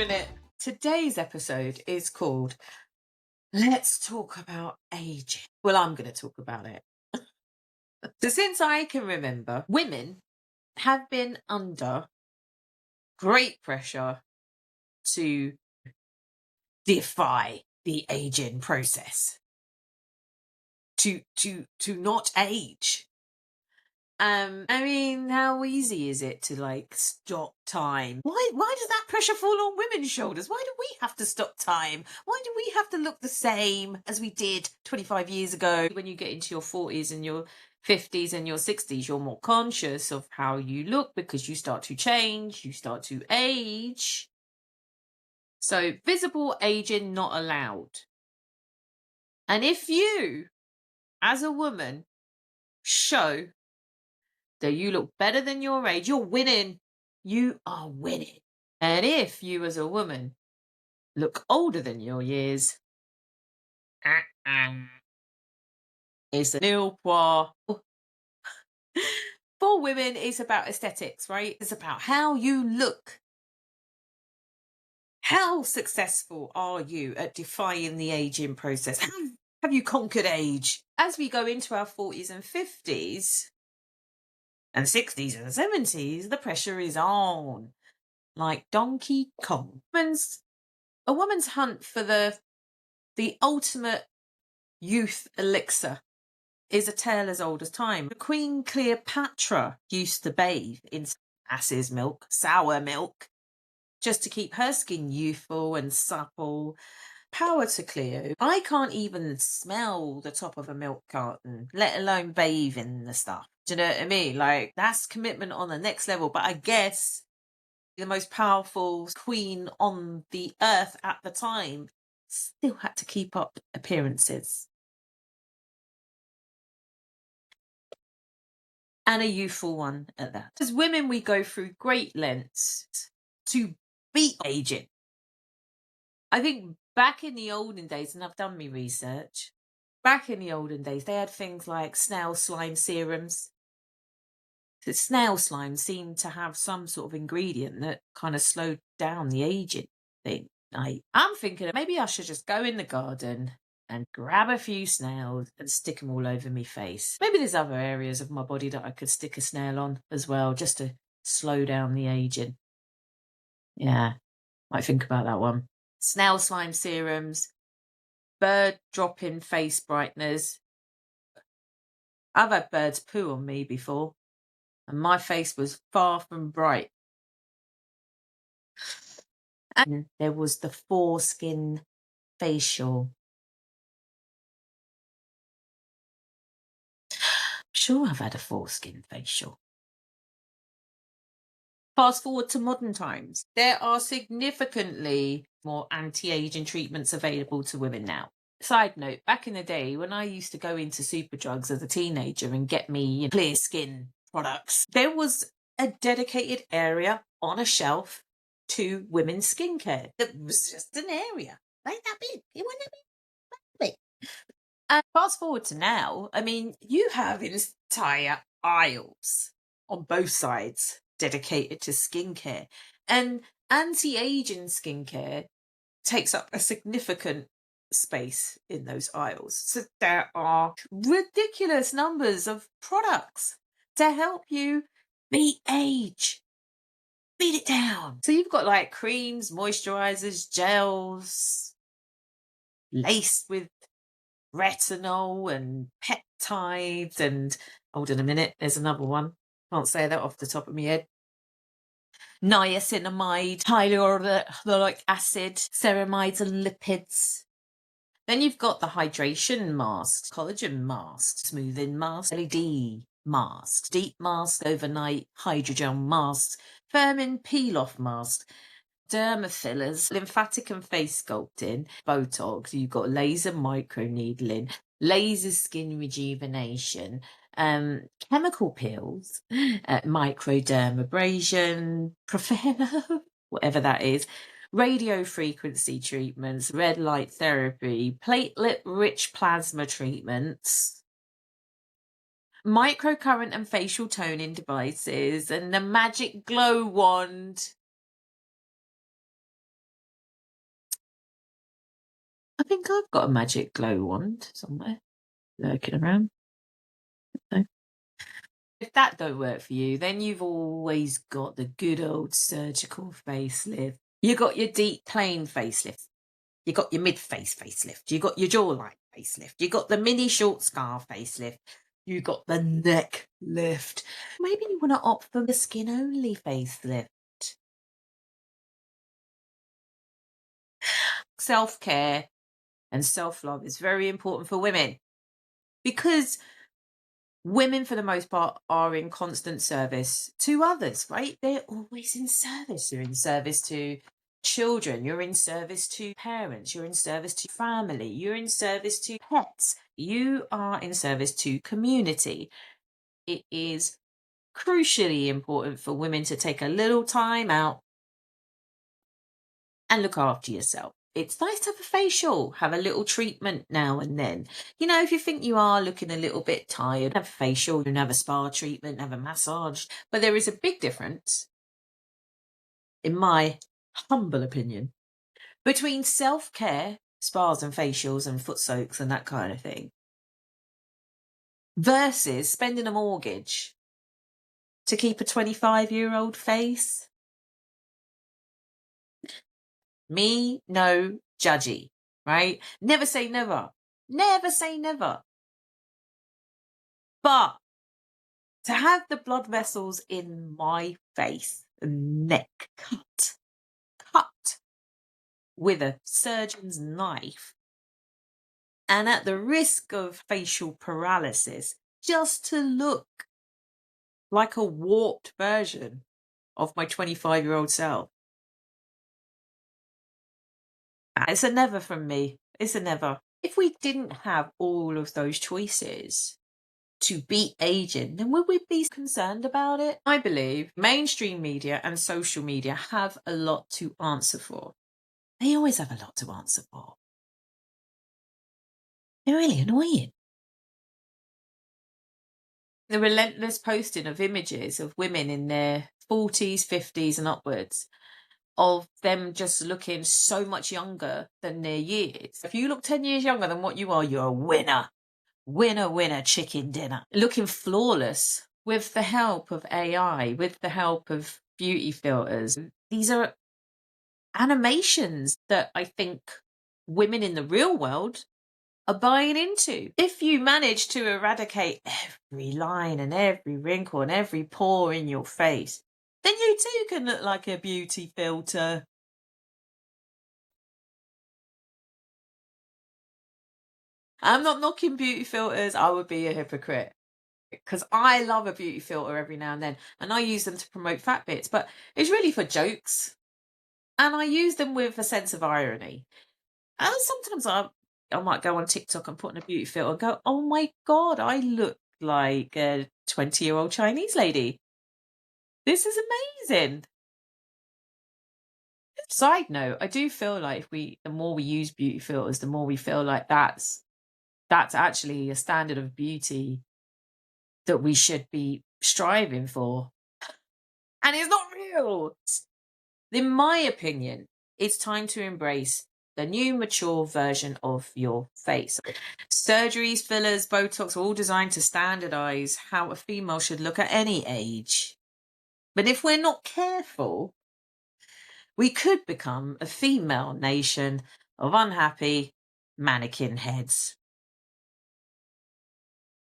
minute. Today's episode is called Let's Talk About Aging. Well, I'm going to talk about it. So, since I can remember, women have been under great pressure to defy the aging process, to not age. I mean, how easy is it to stop time? Why does that pressure fall on women's shoulders? Why do we have to stop time? Why do we have to look the same as we did 25 years ago? When you get into your 40s and your 50s and your 60s, you're more conscious of how you look because you start to change, you start to age. So visible aging not allowed. And if you, as a woman, show that you look better than your age, you're winning. You are winning. And if you, as a woman, look older than your years, it's a nil pois. For women, it's about aesthetics, right? It's about how you look. How successful are you at defying the aging process? How have you conquered age? As we go into our 40s and 50s, and 60s and 70s, the pressure is on. Like Donkey Kong. A woman's hunt for the ultimate youth elixir is a tale as old as time. Queen Cleopatra used to bathe in ass's milk, sour milk, just to keep her skin youthful and supple. Power to Cleo. I can't even smell the top of a milk carton, let alone bathe in the stuff. Do you know what I mean? Like, that's commitment on the next level. But I guess the most powerful queen on the earth at the time still had to keep up appearances. And a youthful one at that. As women, we go through great lengths to beat aging. I think back in the olden days, and I've done my research, back in the olden days, they had things like snail slime serums. The snail slime seemed to have some sort of ingredient that kind of slowed down the aging thing. I'm thinking maybe I should just go in the garden and grab a few snails and stick them all over my face. Maybe there's other areas of my body that I could stick a snail on as well, just to slow down the aging. Yeah, might think about that one. Snail slime serums, bird dropping face brighteners. I've had birds poo on me before, and my face was far from bright. And there was the foreskin facial. Sure, I've had a foreskin facial. Fast forward to modern times. There are significantly more anti-aging treatments available to women now. Side note, back in the day when I used to go into Superdrugs as a teenager and get me clear skin products, there was a dedicated area on a shelf to women's skincare. It was just an area. Like that big. It wasn't that big. And fast forward to now, I mean, you have entire aisles on both sides dedicated to skincare. And anti-aging skincare takes up a significant space in those aisles. So there are ridiculous numbers of products to help you beat age. Beat it down. So you've got like creams, moisturizers, gels, laced with retinol and peptides and hold on a minute, there's another one. Can't say that off the top of my head. Niacinamide, hyaluronic acid, ceramides and lipids. Then you've got the hydration mask, collagen mask, smoothing mask, LED mask, deep mask, overnight hydrogel mask, firming peel-off mask, derma fillers, lymphatic and face sculpting, Botox. You've got laser microneedling, laser skin rejuvenation, chemical peels, microdermabrasion, Profeno, whatever that is, radio frequency treatments, red light therapy, platelet-rich plasma treatments, microcurrent and facial toning devices, and the magic glow wand. I think I've got a magic glow wand somewhere lurking around. So, if that don't work for you, then you've always got the good old surgical facelift. You got your deep plane facelift. You got your mid-face facelift. You got your jawline facelift. You got the mini short scar facelift. You got the neck lift. Maybe you want to opt for the skin only facelift. Self-care and self-love is very important for women because women, for the most part, are in constant service to others, right? They're always in service. You're in service to children, you're in service to parents, you're in service to family, you're in service to pets, you are in service to community. It is crucially important for women to take a little time out and look after yourself. It's nice to have a facial, have a little treatment now and then. You know, if you think you are looking a little bit tired, have a facial, and have a spa treatment, have a massage. But there is a big difference, in my humble opinion, between self-care, spas and facials and foot soaks and that kind of thing, versus spending a mortgage to keep a 25-year-old face. Me, no judgy, right? Never say never. Never say never. But to have the blood vessels in my face and neck cut with a surgeon's knife, and at the risk of facial paralysis, just to look like a warped version of my 25-year-old self. It's a never from me. It's a never. If we didn't have all of those choices to beat aging, then would we be concerned about it? I believe mainstream media and social media have a lot to answer for. They always have a lot to answer for. They're really annoying. The relentless posting of images of women in their 40s, 50s, and upwards, of them just looking so much younger than their years. If you look 10 years younger than what you are, you're a winner. Winner, winner, chicken dinner. Looking flawless with the help of AI, with the help of beauty filters. These are animations that I think women in the real world are buying into. If you manage to eradicate every line and every wrinkle and every pore in your face, then you too can look like a beauty filter. I'm not knocking beauty filters. I would be a hypocrite because I love a beauty filter every now and then, and I use them to promote FatBitz, but it's really for jokes, and I use them with a sense of irony. And sometimes I might go on TikTok and put on a beauty filter and go, "Oh my god, I look like a 20-year-old Chinese lady. This is amazing." Side note, I do feel like the more we use beauty filters, the more we feel like that's actually a standard of beauty that we should be striving for. And it's not real. In my opinion, it's time to embrace the new mature version of your face. Surgeries, fillers, Botox are all designed to standardize how a female should look at any age. But if we're not careful, we could become a female nation of unhappy mannequin heads.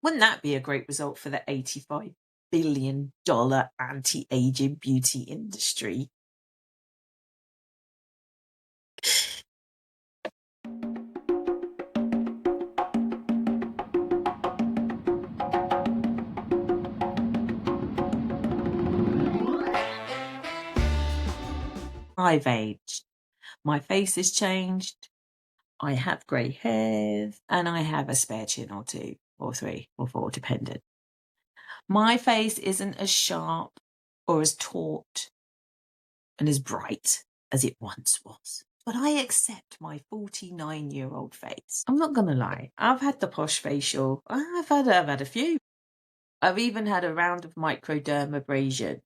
Wouldn't that be a great result for the $85 billion anti-aging beauty industry? I've aged. My face has changed. I have grey hairs and I have a spare chin or two or three or four, dependent. My face isn't as sharp or as taut and as bright as it once was. But I accept my 49-year-old face. I'm not going to lie. I've had the posh facial. I've had a few. I've even had a round of microdermabrasion,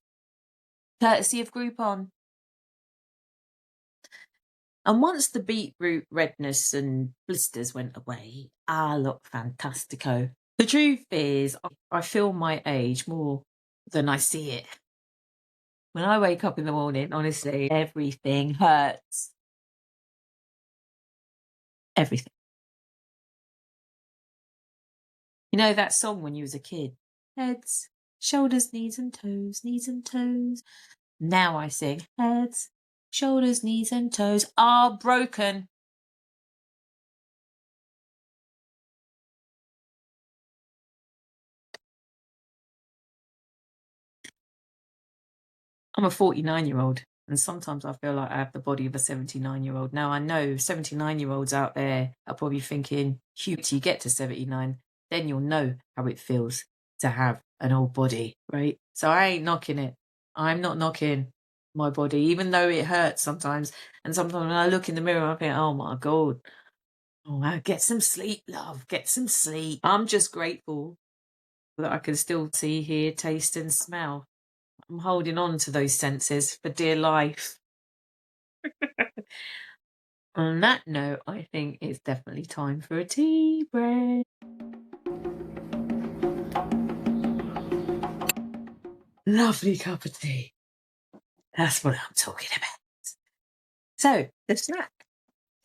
courtesy of Groupon. And once the beetroot redness and blisters went away, I looked fantastico. The truth is, I feel my age more than I see it. When I wake up in the morning, honestly, everything hurts. Everything. You know that song when you was a kid? Heads, shoulders, knees and toes, knees and toes. Now I sing heads, shoulders, knees and toes are broken. I'm a 49-year-old, and sometimes I feel like I have the body of a 79-year-old. Now, I know 79-year-olds out there are probably thinking, "Hugh, till you get to 79, then you'll know how it feels to have an old body," right? So I ain't knocking it. I'm not knocking my body, even though it hurts sometimes. And sometimes when I look in the mirror, I think, "Oh my God, oh, get some sleep, love, get some sleep." I'm just grateful that I can still see, hear, taste, and smell. I'm holding on to those senses for dear life. On that note, I think it's definitely time for a tea break. Lovely cup of tea. That's what I'm talking about. So, the snack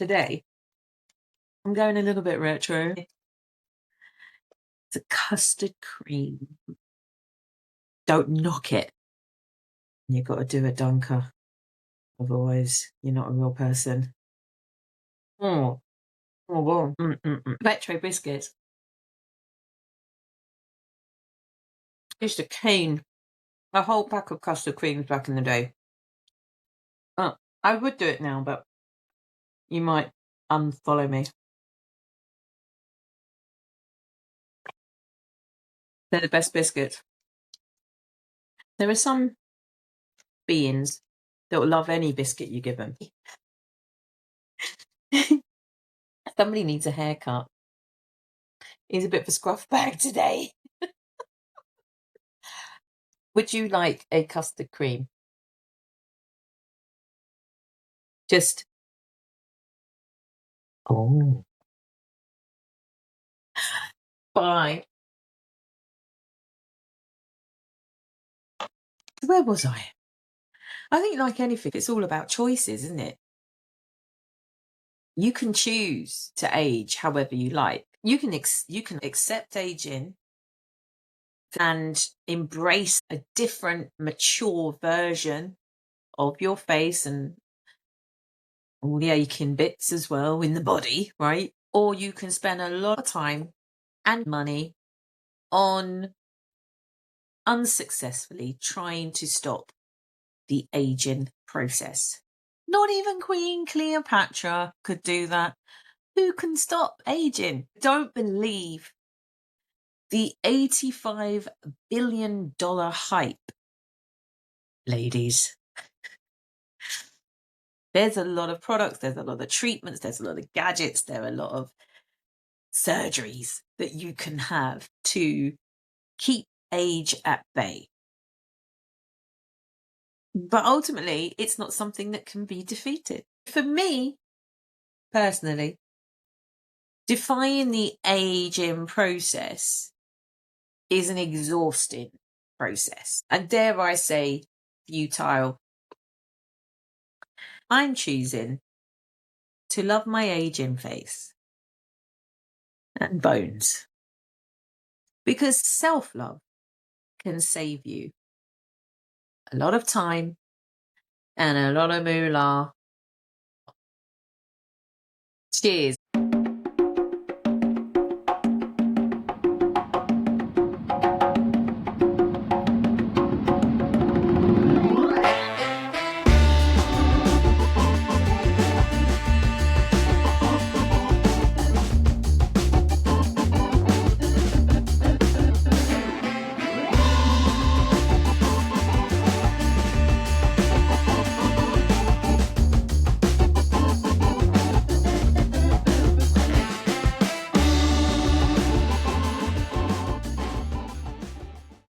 today, I'm going a little bit retro. It's a custard cream. Don't knock it. You've got to do it, Dunker. Otherwise, you're not a real person. Oh, oh, wow. Retro biscuits. Used to cane a whole pack of custard creams back in the day. I would do it now, but you might unfollow me. They're the best biscuits. There are some beings that will love any biscuit you give them. Somebody needs a haircut. He's a bit of a scruff bag today. Would you like a custard cream? Just oh, bye. Where was I? I think, like anything, it's all about choices, isn't it? You can choose to age however you like. You can accept aging and embrace a different, mature version of your face and all the aching bits as well in the body, right? Or you can spend a lot of time and money on unsuccessfully trying to stop the aging process. Not even Queen Cleopatra could do that. Who can stop aging? Don't believe the $85 billion hype, ladies. There's a lot of products, there's a lot of treatments, there's a lot of gadgets, there are a lot of surgeries that you can have to keep age at bay. But ultimately, it's not something that can be defeated. For me, personally, defying the aging process is an exhausting process. And dare I say, futile. I'm choosing to love my aging face and bones. Because self-love can save you a lot of time and a lot of moolah. Cheers.